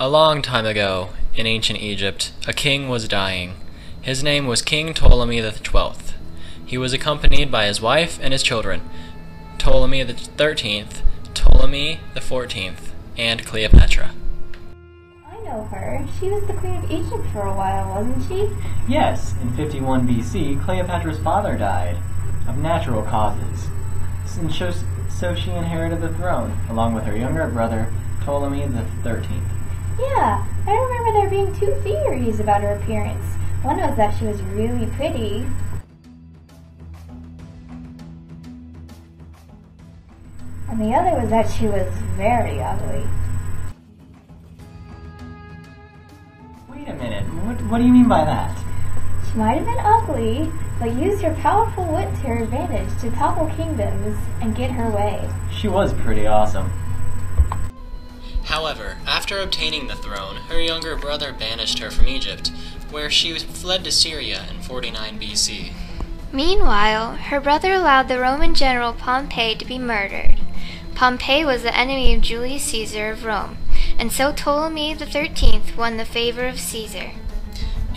A long time ago, in ancient Egypt, a king was dying. His name was King Ptolemy the 12th. He was accompanied by his wife and his children, Ptolemy the 13th, Ptolemy the 14th, and Cleopatra. I know her. She was the queen of Egypt for a while, wasn't she? Yes, in 51 BC, Cleopatra's father died of natural causes. And so she inherited the throne, along with her younger brother, Ptolemy the 13th. Yeah, I remember there being two theories about her appearance. One was that she was really pretty. And the other was that she was very ugly. Wait a minute, what do you mean by that? She might have been ugly, but used her powerful wit to her advantage to topple kingdoms and get her way. She was pretty awesome. However, after obtaining the throne, her younger brother banished her from Egypt, where she fled to Syria in 49 BC. Meanwhile, her brother allowed the Roman general Pompey to be murdered. Pompey was the enemy of Julius Caesar of Rome, and so Ptolemy the 13th won the favor of Caesar.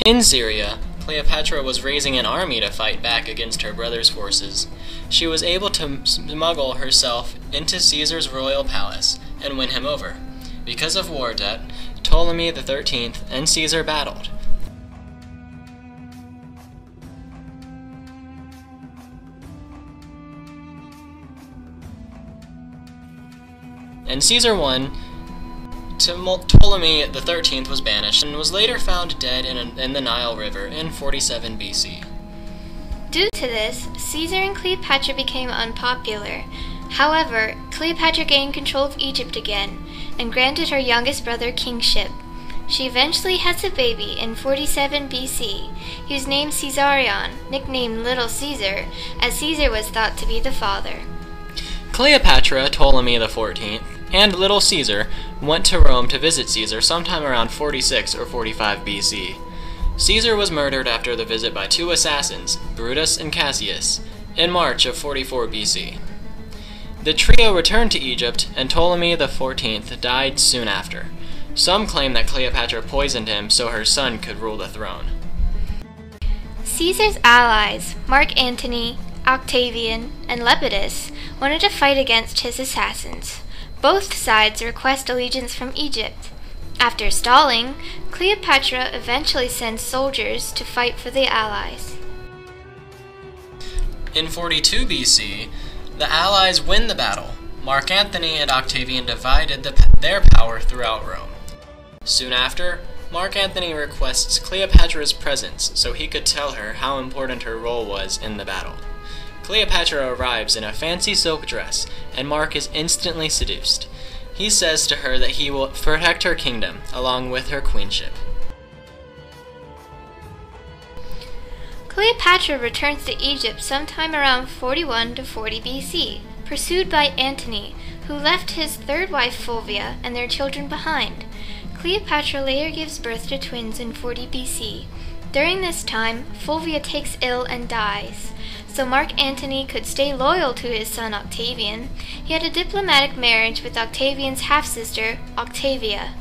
In Syria, Cleopatra was raising an army to fight back against her brother's forces. She was able to smuggle herself into Caesar's royal palace and win him over. Because of war debt, Ptolemy the 13th and Caesar battled. And Caesar won. Ptolemy the 13th was banished and was later found dead in the Nile River in 47 BC. Due to this, Caesar and Cleopatra became unpopular. However, Cleopatra gained control of Egypt again and granted her youngest brother kingship. She eventually has a baby in 47 BC. He was named Caesarion, nicknamed Little Caesar, as Caesar was thought to be the father. Cleopatra, Ptolemy the 14th, and Little Caesar went to Rome to visit Caesar sometime around 46 or 45 BC. Caesar was murdered after the visit by two assassins, Brutus and Cassius, in March of 44 BC. The trio returned to Egypt, and Ptolemy the 14th died soon after. Some claim that Cleopatra poisoned him so her son could rule the throne. Caesar's allies, Mark Antony, Octavian, and Lepidus, wanted to fight against his assassins. Both sides request allegiance from Egypt. After stalling, Cleopatra eventually sends soldiers to fight for the allies. In 42 BC, the allies win the battle. Mark Antony and Octavian divided their power throughout Rome. Soon after, Mark Antony requests Cleopatra's presence so he could tell her how important her role was in the battle. Cleopatra arrives in a fancy silk dress, and Mark is instantly seduced. He says to her that he will protect her kingdom, along with her queenship. Cleopatra returns to Egypt sometime around 41 to 40 BC, pursued by Antony, who left his third wife Fulvia and their children behind. Cleopatra later gives birth to twins in 40 BC. During this time, Fulvia takes ill and dies. So Mark Antony could stay loyal to his son Octavian. He had a diplomatic marriage with Octavian's half-sister, Octavia.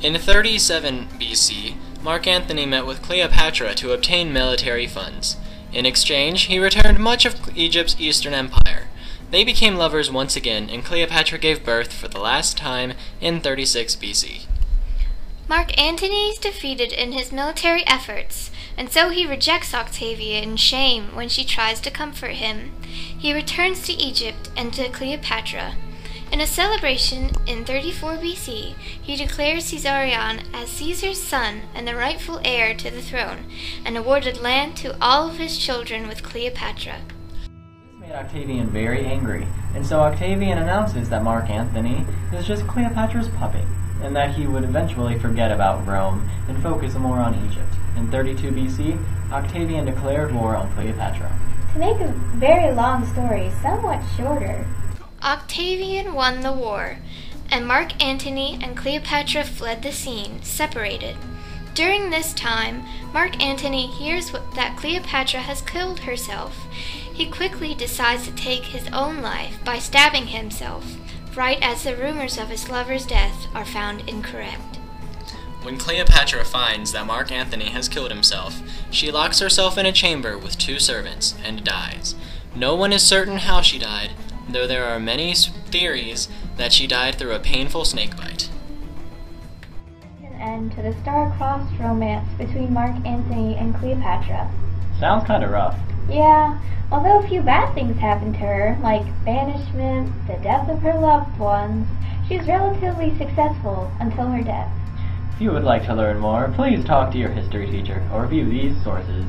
In 37 BC, Mark Antony met with Cleopatra to obtain military funds. In exchange, he returned much of Egypt's eastern empire. They became lovers once again, and Cleopatra gave birth for the last time in 36 BC. Mark Antony is defeated in his military efforts, and so he rejects Octavia in shame when she tries to comfort him. He returns to Egypt and to Cleopatra. In a celebration in 34 BC, he declares Caesarion as Caesar's son and the rightful heir to the throne, and awarded land to all of his children with Cleopatra. This made Octavian very angry, and so Octavian announces that Mark Antony is just Cleopatra's puppet, and that he would eventually forget about Rome and focus more on Egypt. In 32 BC, Octavian declared war on Cleopatra. To make a very long story somewhat shorter, Octavian won the war, and Mark Antony and Cleopatra fled the scene, separated. During this time, Mark Antony hears that Cleopatra has killed herself. He quickly decides to take his own life by stabbing himself, right as the rumors of his lover's death are found incorrect. When Cleopatra finds that Mark Antony has killed himself, she locks herself in a chamber with 2 servants and dies. No one is certain how she died, though there are many theories that she died through a painful snake bite. An end to the star-crossed romance between Mark Antony and Cleopatra. Sounds kinda rough. Yeah, although a few bad things happened to her, like banishment, the death of her loved ones, she was relatively successful until her death. If you would like to learn more, please talk to your history teacher or review these sources.